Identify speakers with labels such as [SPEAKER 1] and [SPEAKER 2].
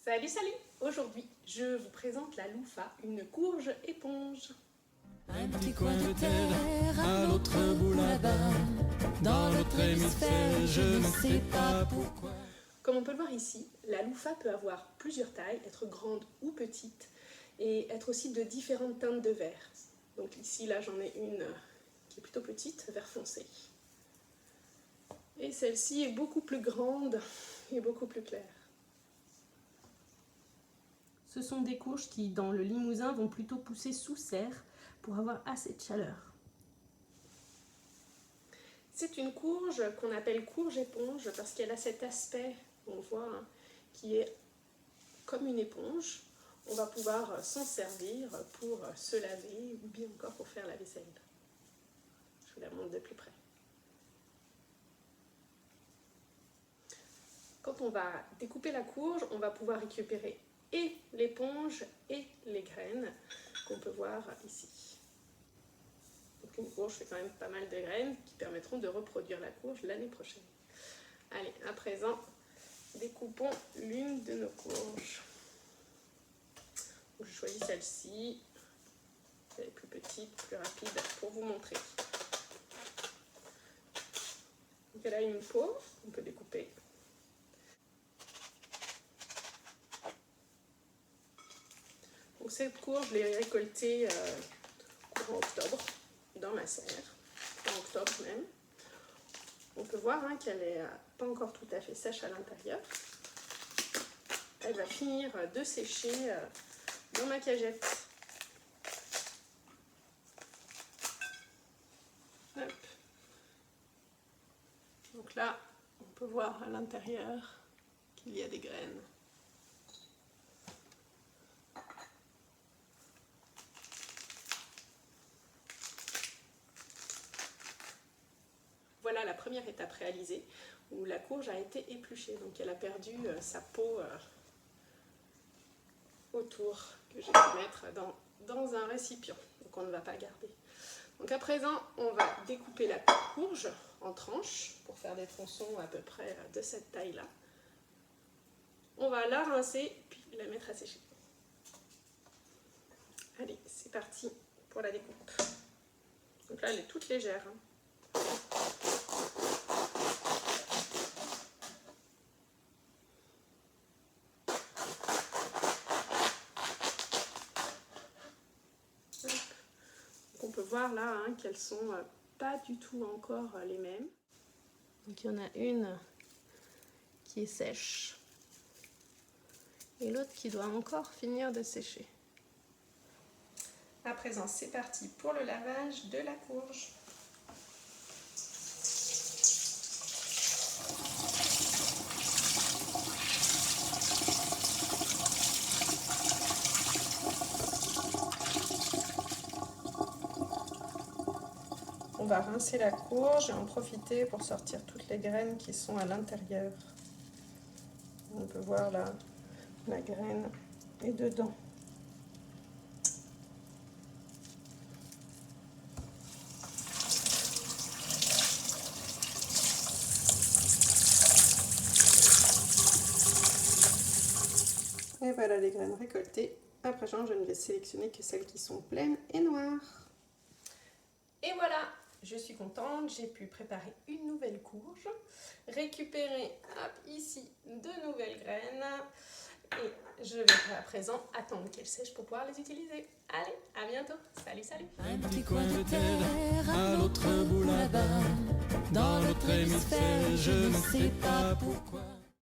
[SPEAKER 1] Salut, salut! Aujourd'hui, je vous présente la louffa, une courge éponge.
[SPEAKER 2] Un petit coin de terre à l'autre bout là-bas, dans l'autre hémisphère, je ne sais pas pourquoi.
[SPEAKER 1] Comme on peut le voir ici, la louffa peut avoir plusieurs tailles, être grande ou petite, et être aussi de différentes teintes de vert. Donc ici, là, j'en ai une qui est plutôt petite, vert foncé. Et celle-ci est beaucoup plus grande et beaucoup plus claire. Ce sont des courges qui, dans le Limousin, vont plutôt pousser sous serre pour avoir assez de chaleur. C'est une courge qu'on appelle courge éponge parce qu'elle a cet aspect, on voit, hein, qui est comme une éponge. On va pouvoir s'en servir pour se laver ou bien encore pour faire la vaisselle. Je vous la montre de plus près. Quand on va découper la courge, on va pouvoir récupérer et l'éponge et les graines qu'on peut voir ici. Donc une courge fait quand même pas mal de graines qui permettront de reproduire la courge l'année prochaine. Allez, à présent, découpons l'une de nos courges. Donc, je choisis celle-ci, elle est plus petite, plus rapide pour vous montrer. Donc elle a une peau qu'on peut découper. Donc cette courge, je l'ai récoltée courant octobre dans ma serre, en octobre même. On peut voir hein, qu'elle n'est pas encore tout à fait sèche à l'intérieur. Elle va finir de sécher dans ma cagette. Hop. Donc là, on peut voir à l'intérieur qu'il y a des graines. Voilà la première étape réalisée où la courge a été épluchée. Donc elle a perdu sa peau autour que j'ai pu mettre dans un récipient. Donc on ne va pas garder. Donc à présent, on va découper la courge en tranches pour faire des tronçons à peu près de cette taille-là. On va la rincer puis la mettre à sécher. Allez, c'est parti pour la découpe. Donc là, elle est toute légère. Hein. On peut voir là hein, qu'elles sont pas du tout encore les mêmes. Donc il y en a une qui est sèche et l'autre qui doit encore finir de sécher. À présent, c'est parti pour le lavage de la courge. On va rincer la courge et en profiter pour sortir toutes les graines qui sont à l'intérieur. On peut voir là, la graine est dedans. Et voilà les graines récoltées. À présent, je ne vais sélectionner que celles qui sont pleines et noires. Et voilà, je suis contente, j'ai pu préparer une nouvelle courge, récupérer hop, ici de nouvelles graines et je vais à présent attendre qu'elles sèchent pour pouvoir les utiliser. Allez, à bientôt, salut salut!
[SPEAKER 2] Un petit coin de terre à l'autre bout là-bas, dans l'autre hémisphère, je ne sais pas pourquoi.